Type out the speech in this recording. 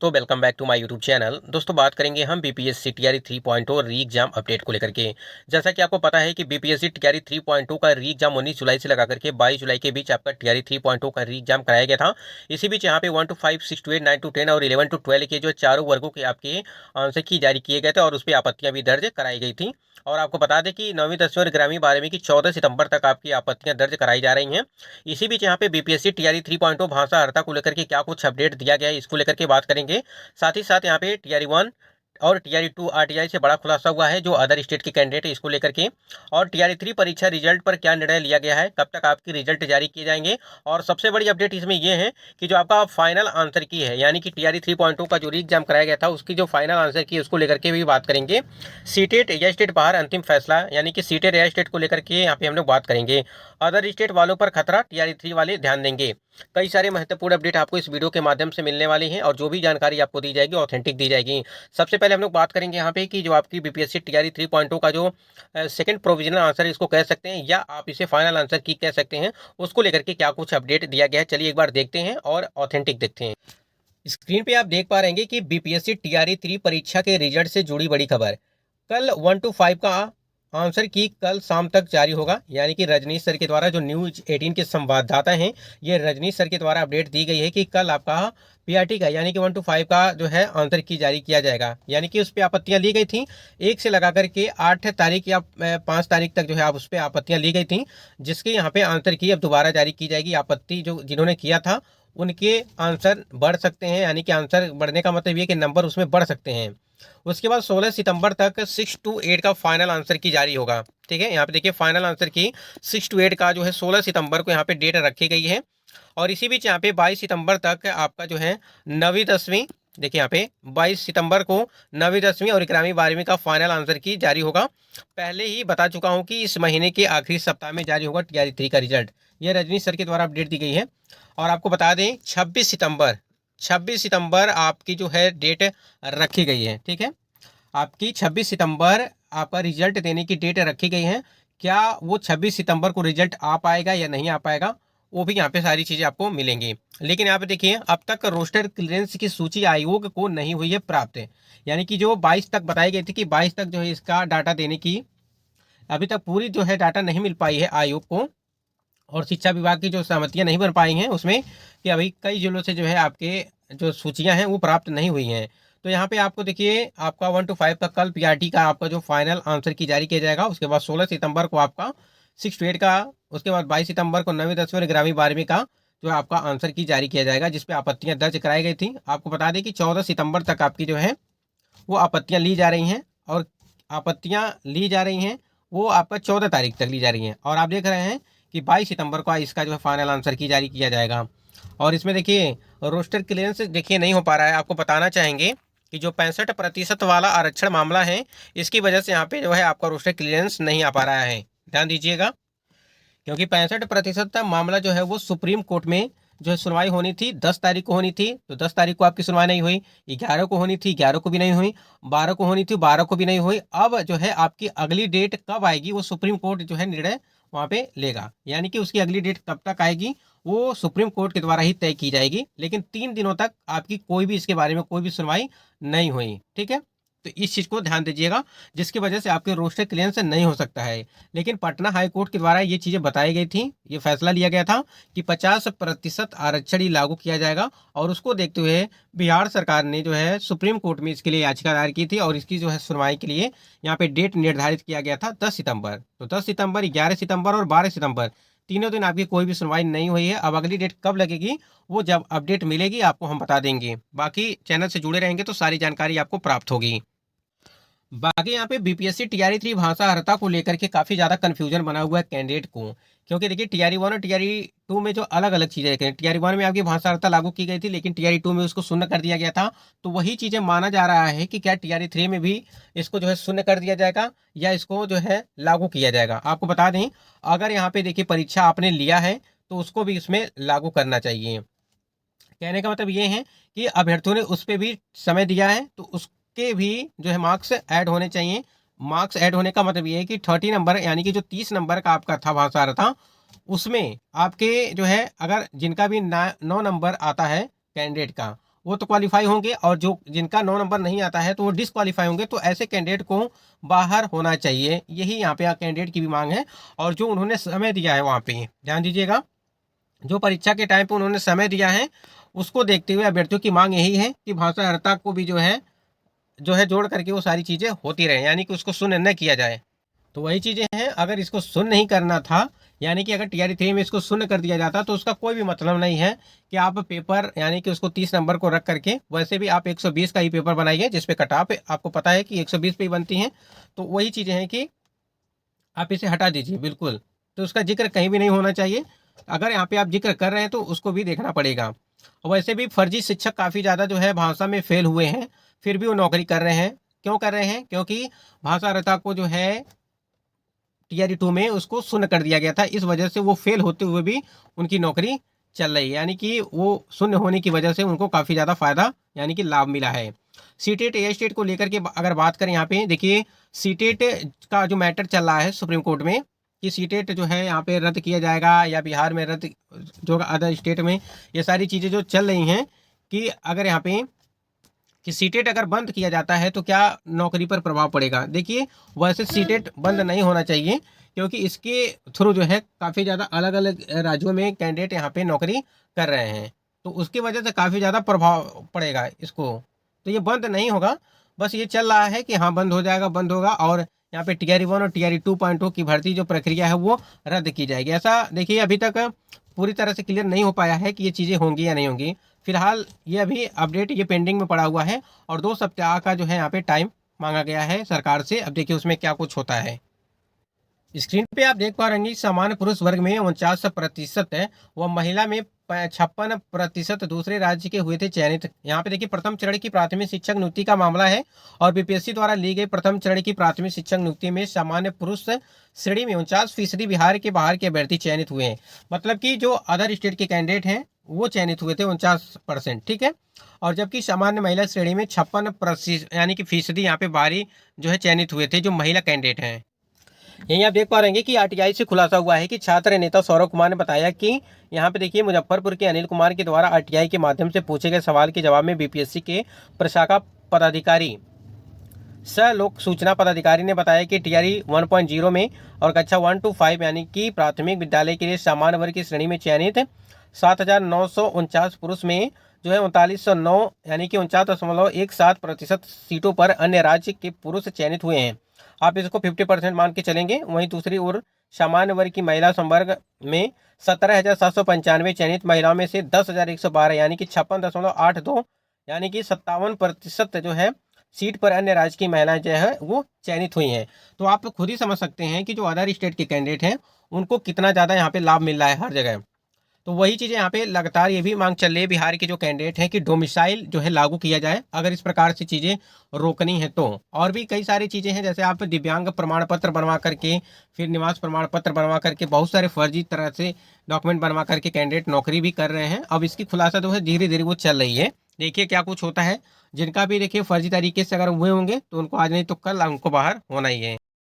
दोस्तों welcome back to my YouTube channel. दोस्तों बात करेंगे हम बीपीएससी टीआरई 3.0 री एग्जाम अपडेट को लेकर के। जैसा कि आपको पता है कि बीपीएससी टीआरई 3.0 का री एग्जाम 19 जुलाई से लगा करके 22 जुलाई के बीच आपका टीआरई 3.0 का री एग्जाम कराया गया था। इसी बीच यहाँ पे 1 to 5, 6 to 8, 9 to 10 और 11 to 12 के जो चारों वर्गों के आपके आंसर की जारी किए गए थे और उस पर आपत्तियां भी दर्ज कराई गई थी। और आपको बता दें कि 9वीं 10वीं और 11वीं 12वीं की 14 सितंबर तक आपकी आपत्तियां दर्ज कराई जा रही हैं। इसी बीच यहाँ पे बीपीएससी टीआरई 3.0 भाषा अर्हता को लेकर के क्या कुछ अपडेट दिया गया है इसको लेकर के बात करेंगे। साथ ही साथ यहाँ पे टीआरई 1 और टीआरई 2 आरटीआई से बड़ा खुलासा हुआ है जो अदर स्टेट के कैंडिडेट है इसको लेकर के। और टीआरई 3 परीक्षा रिजल्ट पर क्या निर्णय लिया गया है, कब तक आपकी रिजल्ट जारी किए जाएंगे। और सबसे बड़ी अपडेट इसमें यह है कि जो आपका फाइनल आंसर की है यानी कि टीआरई 3.0 का जो री एग्जाम कराया गया था उसकी जो फाइनल आंसर की उसको लेकर के भी बात करेंगे। सीटेट या स्टेट बाहर अंतिम फैसला यानी कि सीटेट या स्टेट को लेकर के यहाँ पे हम लोग बात करेंगे। अदर स्टेट वालों पर खतरा, टीआरई 3 वाले ध्यान देंगे। कई सारे महत्वपूर्ण अपडेट आपको इस वीडियो के माध्यम से मिलने वाली हैं और जो भी जानकारी आपको दी जाएगी ऑथेंटिक दी जाएगी। सबसे पहले हम लोग बात करेंगे यहाँ पे कि जो आपकी बीपीएससी टीआरई 3.0 का जो सेकंड प्रोविजनल आंसर इसको कह सकते हैं या आप इसे फाइनल आंसर की कह सकते हैं, उसको लेकर के क्या कुछ अपडेट दिया गया है चलिए एक बार देखते हैं और ऑथेंटिक देखते हैं। स्क्रीन पे आप देख पा रहे हैं कि बीपीएससी टीआरई 3 परीक्षा के रिजल्ट से जुड़ी बड़ी खबर। कल 1 to 5 का आंसर की कल शाम तक जारी होगा यानी कि रजनीश सर के द्वारा जो न्यूज 18 के संवाददाता हैं, ये रजनीश सर के द्वारा अपडेट दी गई है कि कल आपका पीआरटी का यानी कि 1 to 5 का जो है आंसर की जारी किया जाएगा। यानी कि उस पर आपत्तियां ली गई थी 1 से लगा करके 8 तारीख या 5 तारीख तक जो है आप उस पर आपत्तियां ली गई थी, जिसके यहाँ पे आंसर की अब दोबारा जारी की जाएगी। आपत्ति जो जिन्होंने किया था उनके आंसर बढ़ सकते हैं, यानी कि आंसर बढ़ने का मतलब ये कि नंबर उसमें बढ़ सकते हैं। उसके बाद 16 सितंबर तक 6 to 8 का फाइनल आंसर की जारी होगा। ठीक है, यहाँ पे देखिए फाइनल आंसर की 6 to 8 का जो है 16 सितंबर को यहाँ पे डेट रखी गई है। और इसी बीच यहाँ पे 22 सितंबर तक आपका जो है 9वीं 10वीं, देखिए यहाँ पे 22 सितंबर को 9वीं 10वीं और 11वीं 12वीं का फाइनल आंसर की जारी होगा। पहले ही बता चुका हूँ कि इस महीने के आखिरी सप्ताह में जारी होगा टीआरई 3 का रिजल्ट। यह रजनीश सर के द्वारा अपडेट दी गई है। और आपको बता दें 26 सितंबर आपकी जो है डेट रखी गई है। ठीक है, आपकी 26 सितंबर आपका रिजल्ट देने की डेट रखी गई है। क्या वो 26 सितंबर को रिजल्ट आ पाएगा या नहीं आ पाएगा, वो भी यहाँ पे सारी चीज़ें आपको मिलेंगी। लेकिन यहाँ पे देखिए अब तक रोस्टर क्लियरेंस की सूची आयोग को नहीं हुई है प्राप्त। यानी कि जो 22 तक बताई गई थी कि 22 तक जो है इसका डाटा देने की, अभी तक पूरी जो है डाटा नहीं मिल पाई है आयोग को। और शिक्षा विभाग की जो सहमतियां नहीं बन पाई हैं उसमें कि अभी कई जिलों से जो है आपके जो सूचियां हैं वो प्राप्त नहीं हुई हैं। तो यहाँ पे आपको देखिए आपका 1 to 5 का कल पीआरटी का आपका जो फाइनल आंसर की जारी किया जाएगा। उसके बाद 16 सितंबर को आपका 6 to 8 का, उसके बाद 22 सितंबर को 9वीं 10वीं और 11वीं 12वीं का जो है आपका आंसर की जारी किया जाएगा, जिसपे आपत्तियां दर्ज कराई गई थी। आपको बता दें कि 14 सितंबर तक आपकी जो है वो आपत्तियां ली जा रही हैं और आपत्तियां ली जा रही हैं वो आपका 14 तारीख तक ली जा रही हैं। और आप देख रहे हैं कि 22 सितंबर को इसका जो है फाइनल आंसर की जारी किया जाएगा। और इसमें देखिए रोस्टर क्लियरेंस देखिए नहीं हो पा रहा है। आपको बताना चाहेंगे कि जो 65% वाला आरक्षण मामला है इसकी वजह से यहाँ पे जो है आपका रोस्टर क्लियरेंस नहीं आ पा रहा है। ध्यान दीजिएगा, क्योंकि 65% का मामला जो है वो सुप्रीम कोर्ट में जो है सुनवाई होनी थी 10 तारीख को होनी थी, तो 10 तारीख को आपकी सुनवाई नहीं हुई। 11 को होनी थी, 11 को भी नहीं हुई। 12 को होनी थी, 12 को भी नहीं हुई। अब जो है आपकी अगली डेट कब आएगी वो सुप्रीम कोर्ट जो है निर्णय वहाँ पे लेगा। यानी कि उसकी अगली डेट कब तक आएगी वो सुप्रीम कोर्ट के द्वारा ही तय की जाएगी। लेकिन 3 दिनों तक आपकी कोई भी इसके बारे में कोई भी सुनवाई नहीं हुई। ठीक है, तो इस चीज़ को ध्यान दीजिएगा, जिसकी वजह से आपके रोस्टर क्लियरेंस नहीं हो सकता है। लेकिन पटना हाई कोर्ट के द्वारा ये चीज़ें बताई गई थी, ये फैसला लिया गया था कि 50% आरक्षण ही लागू किया जाएगा। और उसको देखते हुए बिहार सरकार ने जो है सुप्रीम कोर्ट में इसके लिए याचिका दायर की थी और इसकी जो है सुनवाई के लिए यहाँ पे डेट निर्धारित किया गया था 10 सितंबर। तो 10 सितंबर, 11 सितंबर और 12 सितंबर तीनों दिन आपकी कोई भी सुनवाई नहीं हुई है। अब अगली डेट कब लगेगी वो जब अपडेट मिलेगी आपको हम बता देंगे। बाकी चैनल से जुड़े रहेंगे तो सारी जानकारी आपको प्राप्त होगी। बाकी यहाँ पे बीपीएससी टीआरई 3 भाषा अर्हता को लेकर के काफ़ी ज़्यादा कन्फ्यूजन बना हुआ है कैंडिडेट को। क्योंकि देखिए टीआरई 1 और टीआरई 2 में जो अलग अलग चीज़ें रखें, टीआरई 1 में आपकी भाषा अर्हता लागू की गई थी लेकिन टीआरई 2 में उसको शून्य कर दिया गया था। तो वही चीज़ें माना जा रहा है कि क्या टीआरई 3 में भी इसको जो है शून्य कर दिया जाएगा या इसको जो है लागू किया जाएगा। आपको बता दें अगर यहाँ पे देखिए परीक्षा आपने लिया है तो उसको भी इसमें लागू करना चाहिए। कहने का मतलब ये है कि अभ्यर्थियों ने उस पर भी समय दिया है तो उसके भी जो है मार्क्स ऐड होने चाहिए। मार्क्स ऐड होने का मतलब ये है कि 30 नंबर यानी कि जो 30 नंबर का आपका था भाषा रहा था उसमें आपके जो है अगर जिनका भी 9 नंबर आता है कैंडिडेट का वो तो क्वालिफाई होंगे, और जो जिनका 9 नंबर नहीं आता है तो वो डिसक्वालीफाई होंगे। तो ऐसे कैंडिडेट को बाहर होना चाहिए, यही यहाँ पे कैंडिडेट की भी मांग है। और जो उन्होंने समय दिया है वहाँ पे ध्यान दीजिएगा, जो परीक्षा के टाइम पे उन्होंने समय दिया है उसको देखते हुए अभ्यर्थियों की मांग यही है कि भाषा अर्हता को भी जो है जोड़ करके वो सारी चीज़ें होती रहे, यानी कि उसको शून्य न किया जाए। तो वही चीज़ें हैं, अगर इसको शून्य नहीं करना था, यानी कि अगर टीआरई 3 में इसको शून्य कर दिया जाता तो उसका कोई भी मतलब नहीं है कि आप पेपर यानी कि उसको 30 नंबर को रख करके, वैसे भी आप 120 का ही पेपर बनाइए जिस पे कट ऑफ आपको पता है कि 120 पे ही बनती हैं। तो वही चीज़ें हैं कि आप इसे हटा दीजिए बिल्कुल, तो उसका जिक्र कहीं भी नहीं होना चाहिए। अगर यहाँ पे आप जिक्र कर रहे हैं तो उसको भी देखना पड़ेगा। और वैसे भी फर्जी शिक्षक काफ़ी ज़्यादा जो है भाषा में फेल हुए हैं, फिर भी वो नौकरी कर रहे हैं। क्यों कर रहे हैं? क्योंकि भाषा अर्हता को जो है टीआरई 2 में उसको शून्य कर दिया गया था, इस वजह से वो फेल होते हुए भी उनकी नौकरी चल रही है, यानी कि वो शून्य होने की वजह से उनको काफ़ी ज़्यादा फायदा यानी कि लाभ मिला है। सीटेट ए स्टेट को लेकर के अगर बात करें, यहाँ पे देखिए सीटेट का जो मैटर चल रहा है सुप्रीम कोर्ट में कि सीटेट जो है यहाँ पे रद्द किया जाएगा या बिहार में रद्द, जो अदर स्टेट में, ये सारी चीज़ें जो चल रही हैं कि अगर यहाँ पे कि सीटेट अगर बंद किया जाता है तो क्या नौकरी पर प्रभाव पड़ेगा। देखिए वैसे सीटेट बंद नहीं होना चाहिए, क्योंकि इसके थ्रू जो है काफ़ी ज़्यादा अलग अलग राज्यों में कैंडिडेट यहाँ पे नौकरी कर रहे हैं, तो उसकी वजह से काफ़ी ज़्यादा प्रभाव पड़ेगा इसको। तो ये बंद नहीं होगा, बस ये चल रहा है कि हाँ बंद हो जाएगा, बंद होगा, और यहाँ पे टीआरई 1 और टीआरई 2.0 की भर्ती जो प्रक्रिया है वो रद्द की जाएगी। ऐसा देखिए अभी तक पूरी तरह से क्लियर नहीं हो पाया है कि ये चीज़ें होंगी या नहीं होंगी। फिलहाल ये अभी अपडेट ये पेंडिंग में पड़ा हुआ है, और 2 सप्ताह का जो है यहाँ पे टाइम मांगा गया है सरकार से। अब देखिए उसमें क्या कुछ होता है। स्क्रीन पे आप देख पा रहे हैं सामान्य पुरुष वर्ग में 49% है, व महिला में 56% दूसरे राज्य के हुए थे चयनित। यहाँ पे देखिए प्रथम चरण की प्राथमिक शिक्षक नियुक्ति का मामला है, और बीपीएससी द्वारा ली गई प्रथम चरण की प्राथमिक शिक्षक नियुक्ति में सामान्य पुरुष श्रेणी में 49% बिहार के बाहर के अभ्यर्थी चयनित हुए हैं। मतलब कि जो अदर स्टेट के कैंडिडेट हैं वो चयनित हुए थे 49%, ठीक है। और जबकि सामान्य महिला श्रेणी में 56% यानी कि फीसदी यहाँ पे बाहरी जो है चयनित हुए थे, जो महिला कैंडिडेट हैं। यहीं आप देख पा रहे हैं कि आरटीआई से खुलासा हुआ है कि छात्र नेता सौरभ कुमार ने बताया कि यहाँ पे देखिए मुजफ्फरपुर के अनिल कुमार के द्वारा आरटीआई के माध्यम से पूछे गए सवाल के जवाब में बीपीएससी के प्रशाखा पदाधिकारी सह लोक सूचना पदाधिकारी ने बताया कि टीआरई 1.0 में और कक्षा 1 to 5 यानी कि प्राथमिक विद्यालय के लिए सामान्य वर्ग की श्रेणी में चयनित 7,949 पुरुष में जो है 3909 यानी कि 49.17% सीटों पर अन्य राज्य के पुरुष चयनित हुए हैं। आप इसको 50% मान के चलेंगे। वहीं दूसरी ओर सामान्य वर्ग की महिला संवर्ग में 17,795 चयनित महिलाओं में से 10,112 यानी कि 56.82 यानी कि 57% जो है सीट पर अन्य राज्य की महिलाएं जो है वो चयनित हुई हैं। तो आप खुद ही समझ सकते हैं कि जो अदर स्टेट के कैंडिडेट हैं उनको कितना ज़्यादा यहाँ पे लाभ मिल रहा है हर जगह। तो वही चीज़ें यहाँ पे लगातार ये भी मांग चल रही है बिहार के जो कैंडिडेट हैं कि डोमिसाइल जो है लागू किया जाए, अगर इस प्रकार से चीज़ें रोकनी है तो। और भी कई सारी चीज़ें हैं, जैसे आप दिव्यांग प्रमाण पत्र बनवा करके, फिर निवास प्रमाण पत्र बनवा करके, बहुत सारे फर्जी तरह से डॉक्यूमेंट बनवा करके कैंडिडेट नौकरी भी कर रहे हैं। अब इसकी खुलासा जो है धीरे धीरे वो चल रही है, देखिए क्या कुछ होता है। जिनका भी देखिए फर्जी तरीके से अगर हुए होंगे तो उनको आज नहीं तो कल उनको बाहर होना ही है।